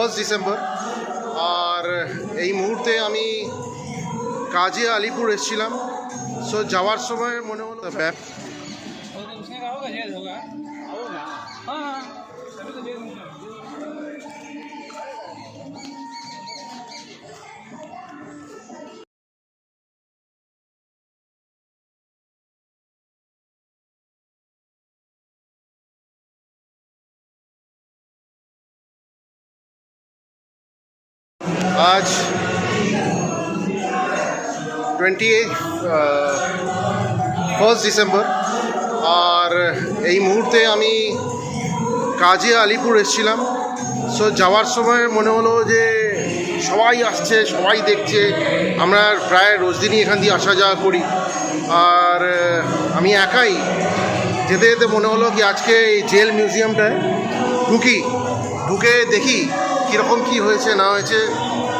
1 December. আর এই মুহূর্তে আমি কাজে আলিপুর এসেছিলাম। সো যাওয়ার সময় মনে হলো ব্যাক आज 1 ডিসেম্বর। আর এই মুহূর্তে আমি কাজে আলিপুর এসেছিলাম। সো যাওয়ার সময় মনে হলো যে সবাই আসছে, সবাই দেখছে। আমরা প্রায় রোজ দিনই এখান দিয়ে আসা যাওয়া করি। আর আমি একাই যেতে যেতে মনে হলো কি আজকে এই জেল মিউজিয়ামটায় ঢুকে দেখি কীরকম কী হয়েছে না হয়েছে,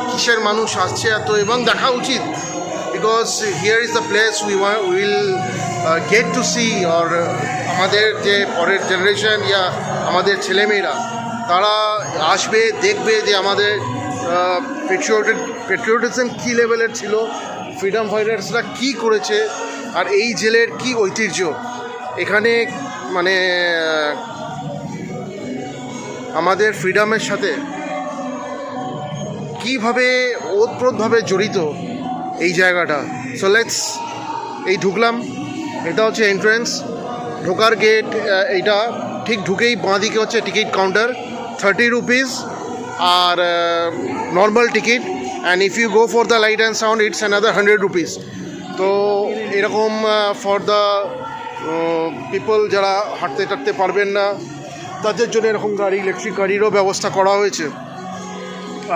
কিসের মানুষ আসছে এত, এবং দেখা উচিত। Because here is the place will get to see. আর আমাদের যে পরের জেনারেশন ইয়া আমাদের ছেলেমেয়েরা তারা আসবে, দেখবে যে আমাদের পেট্রিয়টিজম কী লেভেলের ছিল, ফ্রিডম ফাইটার্সরা কী করেছে, আর এই জেলের কী ঐতিহ্য। এখানে মানে আমাদের ফ্রিডমের সাথে কীভাবে ওতপ্রোতভাবে জড়িত এই জায়গাটা। সো লেটস এই ঢুকলাম, এটা হচ্ছে এন্ট্রেন্স, ঢোকার গেট। এইটা ঠিক ঢুকেই বাঁদিকে হচ্ছে টিকিট কাউন্টার, 30 রুপিস আর normal ticket. And if you go for the light and sound it's another 100 rupees. তো এরকম ফর দ্য পিপল যারা হাঁটতে টাটতে পারবেন না তাদের জন্য এরকম গাড়ি, ইলেকট্রিক গাড়িরও ব্যবস্থা করা হয়েছে।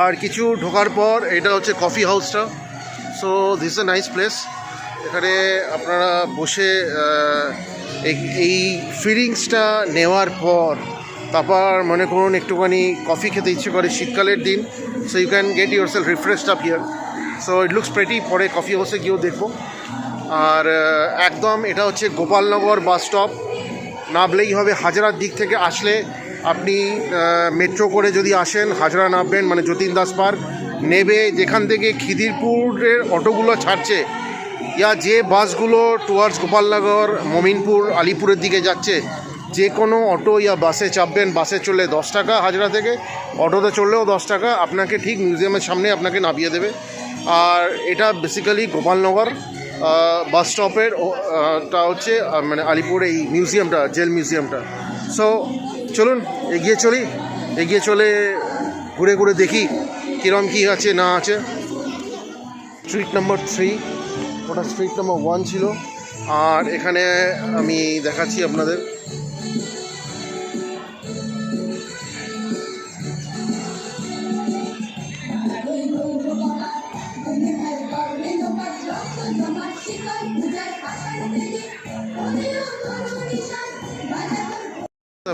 আর কিছু ঢোকার পর এটা হচ্ছে কফি হাউসটা। So this is a nice place. এখানে আপনারা বসে এই ফিলিংসটা নেওয়ার পর তারপর মনে করুন একটুখানি কফি খেতে ইচ্ছে করে, শীতকালের দিন। So you can get yourself refreshed up here. So it looks pretty. পরে কফি হাউসে গিয়েও দেখবো। আর একদম এটা হচ্ছে গোপালনগর বাস স্টপ। নামলেই হবে, হাজরার দিক থেকে আসলে আপনি মেট্রো করে যদি আসেন হাজরা নামবেন, মানে যতীন দাস পার্ক নেবে। যেখান থেকে খিদিরপুরের অটোগুলো ছাড়ছে ইয়া যে বাসগুলো টুয়ার্ডস গোপালনগর, মমিনপুর, আলিপুরের দিকে যাচ্ছে, যে কোনো অটো ইয়া বাসে চাপবেন। বাসে চললে 10 টাকা হাজরা থেকে, অটোতে চললেও 10 টাকা। আপনাকে ঠিক মিউজিয়ামের সামনে আপনাকে নামিয়ে দেবে। আর এটা বেসিক্যালি গোপালনগর বাস স্টপের টা হচ্ছে মানে আলিপুর এই মিউজিয়ামটা, জেল মিউজিয়ামটা। সো চলুন এগিয়ে চলে ঘুরে ঘুরে দেখি কীরকম কী আছে না আছে। স্ট্রিট নাম্বার 3, ওটা স্ট্রিট নাম্বার 1 ছিল। আর এখানে আমি দেখাচ্ছি আপনাদের।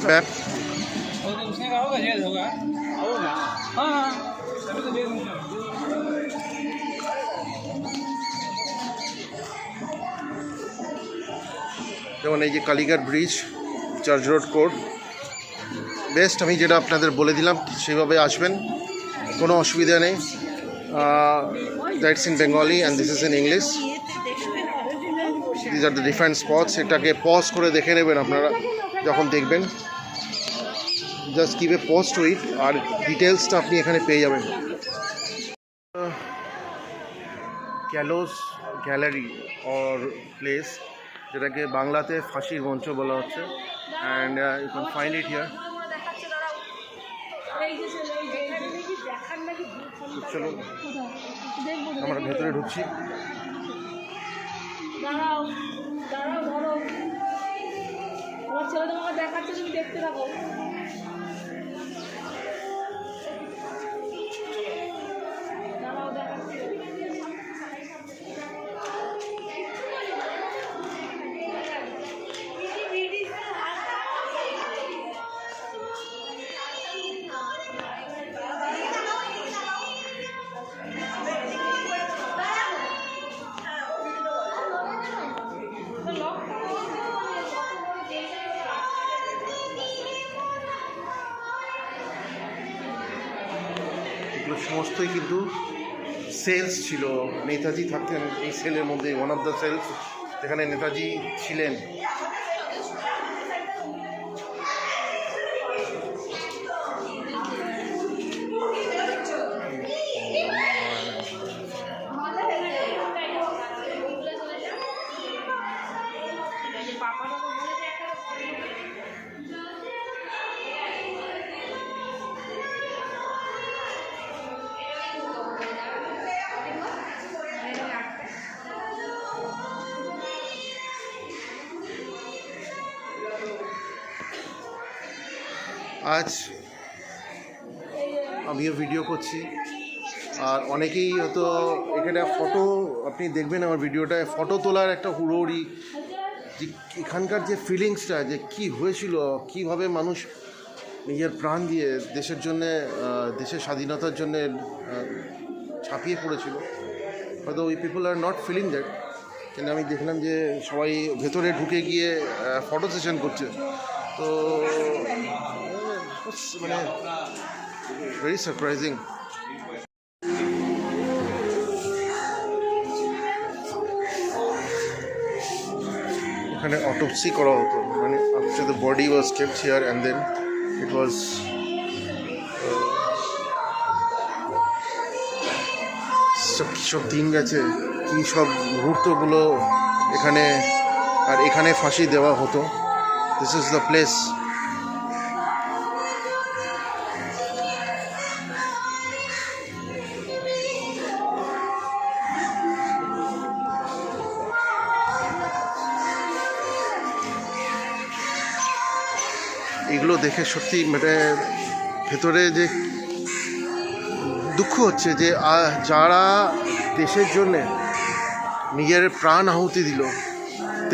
बैक उसने कहा होगा जेल होगा। हाँ अभी तो जेल में যেমন এই যে Kalighat bridge, church road court, best. আমি যেটা আপনাদের বলে দিলাম সেইভাবে আসবেন, কোনো অসুবিধা নেই। That's in Bengali and this is in English. These are the different spots. এটাকে পজ করে দেখে নেবেন আপনারা যখন দেখবেন। Just keep a pause to it, আর ডিটেলসটা আপনি এখানে পেয়ে যাবেন। গ্যালোস গ্যালারি অর প্লেস, যেটাকে বাংলাতে ফাঁসির মঞ্চ বলা হচ্ছে। And you can find it here. চলো আমরা ভেতরে ঢুকছি। আমার ছেলে তোমাকে দেখাচ্ছে, তুমি দেখতে থাকো। এগুলো সমস্তই কিন্তু সেলস ছিল। নেতাজি থাকতেন এই সেলের মধ্যে, ওয়ান অফ দ্য সেলস যেখানে নেতাজি ছিলেন। আজ আমিও ভিডিও করছি, আর অনেকেই হয়তো এখানে ফটো আপনি দেখবেন আমার ভিডিওটায়, ফটো তোলার একটা হুড়োহুড়ি, যে এখানকার যে ফিলিংসটা, যে কি হয়েছিল, কিভাবে মানুষ নিজের প্রাণ দিয়ে দেশের জন্যে, দেশের স্বাধীনতার জন্যে ছাপিয়ে পড়েছিল। হয়তো ওই people are not feeling that, কিন্তু আমি দেখলাম যে সবাই ভেতরে ঢুকে গিয়ে ফটো সেশন করছে। তো মানে ভেরি সারপ্রাইজিং। এখানে অটোপসি করা হতো, মানে after the body was kept here and then it was সব দিন গেছে, কী সব মুহূর্তগুলো এখানে, আর এখানে ফাঁসি দেওয়া হতো। This is the place. এগুলো দেখে সত্যি মানে ভেতরে যে দুঃখ হচ্ছে যে যারা দেশের জন্যে নিজের প্রাণ আহুতি দিল,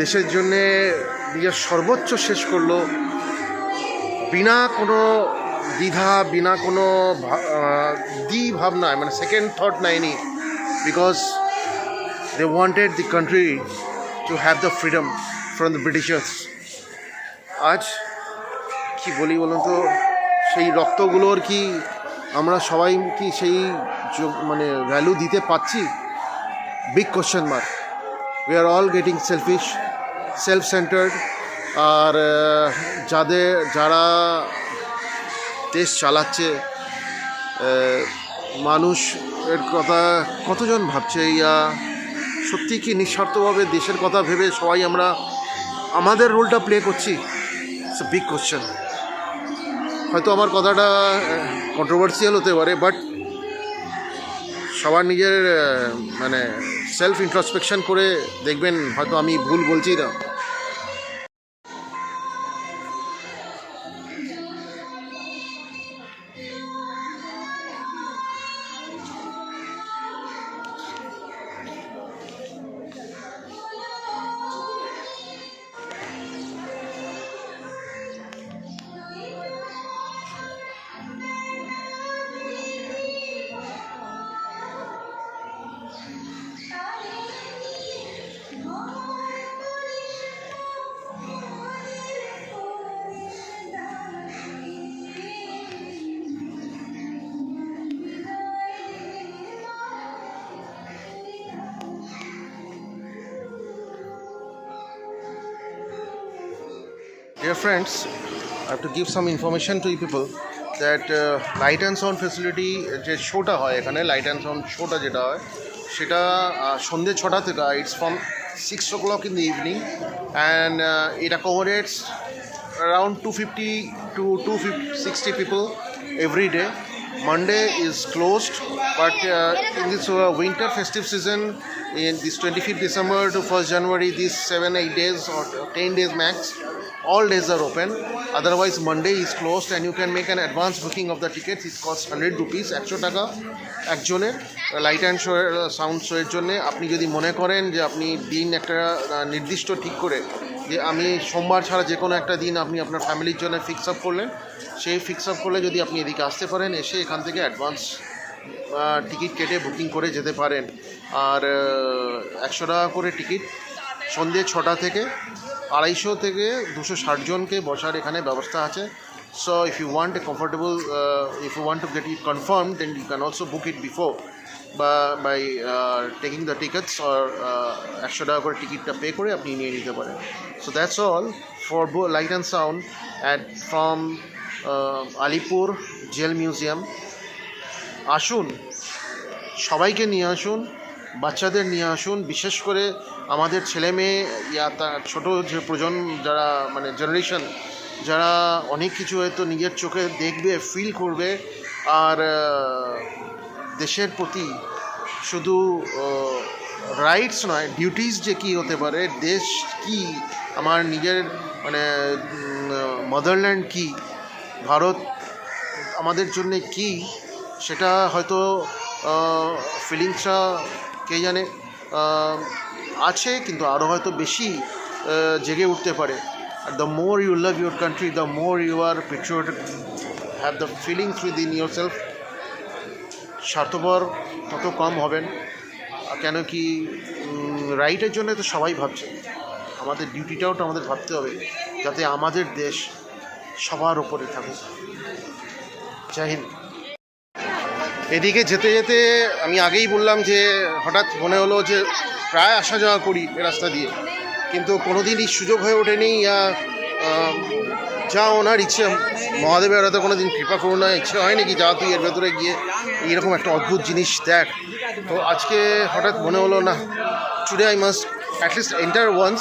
দেশের জন্যে নিজের সর্বোচ্চ শেষ করলো, বিনা কোনো দ্বিধা, বিনা কোনো ভাবনায়, মানে সেকেন্ড থট নেয়নি, because they wanted the country to have the freedom from the Britishers. আজ কি বলি বলুন তো, সেই রক্তগুলোর কি আমরা সবাই কি সেই মানে ভ্যালু দিতে পারছি? Big question mark. We are all getting selfish, self centered. আর যারা দেশ চালাচ্ছে, মানুষ এর কথা কতজন ভাবছে? সত্যি কি নিঃস্বার্থভাবে দেশের কথা ভেবে সবাই আমরা আমাদের রোলটা প্লে করছি? It's a big question. হয়তো আমার কথাটা কন্ট্রোভার্সিয়াল হতে পারে, বাট সবার নিজের মানে সেলফ ইন্ট্রোস্পেকশন করে দেখবেন, হয়তো আমি ভুল বলছি না। Dear friends, I have to give some information to you people that light and sound facility যে শোটা হয় এখানে, লাইট অ্যান্ড সাউন্ড শোটা যেটা হয় সেটা সন্ধ্যে 6টা থেকে, it's from 6 o'clock in the evening, and it accommodates around 250 to 260 people every day. Monday is closed, but in this winter festive season, in this 25th December to 1st January, these 7-8 days or 10 days max, all days are open. Otherwise Monday is closed, and you can make an advance booking of the tickets. It costs 100 rupees, 100 টাকা একজনের light and show sound শোয়ের জন্যে। আপনি যদি মনে করেন যে আপনি দিন একটা নির্দিষ্ট ঠিক করে যে আমি সোমবার ছাড়া যে কোনো একটা দিন আপনি আপনার ফ্যামিলির জন্য ফিক্স আপ করলেন, সেই ফিক্স আপ করলে যদি আপনি এদিকে আসতে পারেন, এসে এখান থেকে অ্যাডভান্স টিকিট কেটে বুকিং করে যেতে পারেন। আর 100 টাকা করে টিকিট, সন্ধ্যে 6টা থেকে 250 থেকে 260 জনকে বসার এখানে ব্যবস্থা আছে। So if you want a comfortable, if you want to get it confirmed, then you can also book it before by taking the tickets or 100 টাকা করে টিকিটটা পে করে আপনি নিয়ে নিতে পারেন. So that's all for Light and Sound from Alipore jail museum. আসুন, সবাইকে নিয়ে আসুন, বাচ্চাদের নিয়ে আসুন, বিশেষ করে আমাদের ছেলে মেয়ে তার ছোটো যে প্রজন্ম যারা মানে জেনারেশন যারা অনেক কিছু হয়তো নিজের চোখে দেখবে, ফিল করবে, আর দেশের প্রতি শুধু রাইটস নয়, ডিউটিস যে কী হতে পারে, দেশ কি, আমার নিজের মানে মাদারল্যান্ড কি, ভারত আমাদের জন্যে কি, সেটা হয়তো ফিলিংসটা কে জানে আছে, কিন্তু আরও হয়তো বেশি জেগে উঠতে পারে. আর the more you love your country, the more you are patriotic, have the feelings within yourself, স্বার্থপর তত কম হবেন. কেন কি রাইটের জন্য তো সবাই ভাবছে, আমাদের ডিউটিটাও তো আমাদের ভাবতে হবে যাতে আমাদের দেশ সবার ওপরে থাকুক. জয় হিন্দ. এদিকে যেতে যেতে আমি আগেই বললাম যে হঠাৎ মনে হলো যে প্রায় আসা যাওয়া করি এ রাস্তা দিয়ে, কিন্তু কোনো দিনই সুযোগ হয়ে ওঠেনি, যা ওনার ইচ্ছে, মহাদেবের হয়তো কোনো দিন কৃপা করুণা ইচ্ছে হয় নাকি যা তুই এর ভেতরে গিয়ে এইরকম একটা অদ্ভুত জিনিস দেখ. তো আজকে হঠাৎ মনে হলো না, today I must at least enter once,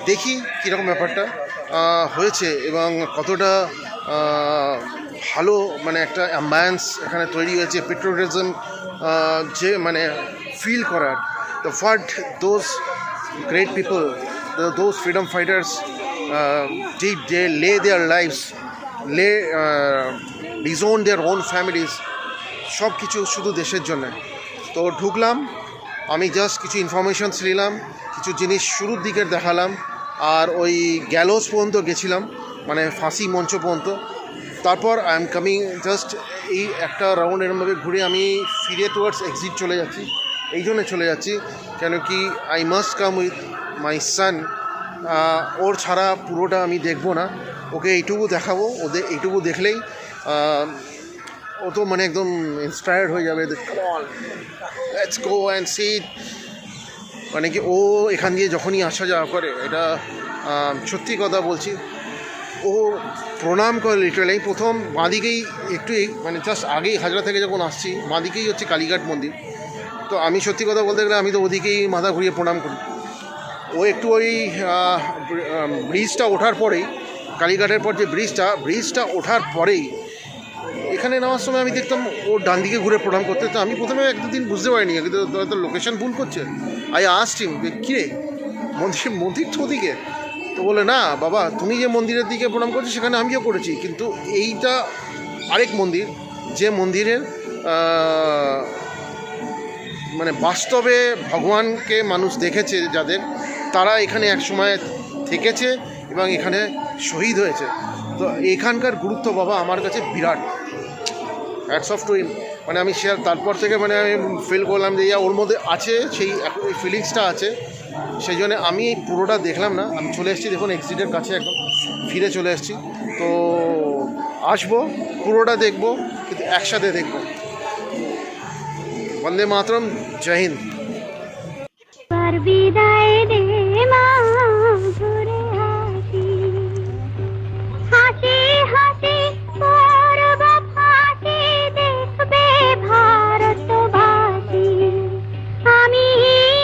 দেখি কীরকম ব্যাপারটা হয়েছে এবং কতটা ভালো মানে একটা অ্যাম্বায়েন্স এখানে তৈরি হয়েছে, পেট্রিয়টিজম যে মানে ফিল করার. The what those great people, those freedom fighters did they lay their lives, disown their own families, সব কিছু শুধু দেশের জন্য. তো ঢুকলাম, আমি জাস্ট কিছু ইনফরমেশনস নিলাম, কিছু জিনিস শুরুর দিকের দেখালাম, আর ওই গ্যালোস পর্যন্ত গেছিলাম, মানে ফাঁসি মঞ্চ পর্যন্ত. তারপর আই এম কামিং জাস্ট এই একটা রাউন্ড এরমভাবে ঘুরে আমি ফিরে টুয়ার্ডস এক্সিট চলে যাচ্ছি. এই জন্য চলে যাচ্ছি কেন কি I must come with my son. ওর ছাড়া পুরোটা আমি দেখবো না, ওকে এইটুকু দেখাবো, ওদের এইটুকু দেখলেই ও তো মানে একদম ইন্সপায়ার্ড হয়ে যাবে, লেটস গো অ্যান্ড সি. মানে কি ও এখান দিয়ে যখনই আসা যাওয়া করে, এটা সত্যি কথা বলছি, ও প্রণাম করে লিটারালি. প্রথম বাঁদিকেই একটু মানে জাস্ট আগেই হাজরা থেকে যখন আসছি, বাঁদিকেই হচ্ছে কালীঘাট মন্দির. তো আমি সত্যি কথা বলতে গেলে আমি তো ওদিকেই মাথা ঘুরিয়ে প্রণাম করি. ও একটু ওই ব্রিজটা ওঠার পরেই, কালীঘাটের পর যে ব্রিজটা ওঠার পরেই এখানে নেওয়ার সময় আমি দেখতাম ও ডান দিকে ঘুরে প্রণাম করতে. তো আমি প্রথমে এক দুদিন বুঝতে পারিনি, কিন্তু হয়তো লোকেশন ভুল করছে. আই আস্কড হিম, কিরে মন্দির তো ওদিকে? তো বলে না বাবা, তুমি যে মন্দিরের দিকে প্রণাম করছো সেখানে আমিও করেছি, কিন্তু এইটা আরেক মন্দির, যে মন্দিরের মানে বাস্তবে ভগবানকে মানুষ দেখেছে যাদের, তারা এখানে এক সময় থেকেছে এবং এখানে শহীদ হয়েছে. তো এখানকার গুরুত্ব বাবা আমার কাছে বিরাট. Hats off to him. মানে আমি তারপর থেকে মানে আমি ফিল করলাম যে ওর মধ্যে আছে সেই ফিলিংসটা আছে. সেই জন্য আমি এই পুরোটা দেখলাম না, আমি চলে এসেছি দেখুন এক্সিটের কাছে, একদম ফিরে চলে এসেছি. তো আসবো, পুরোটা দেখবো, কিন্তু একসাথে দেখবো. বন্দে মাতরম, জয় হিন্দ.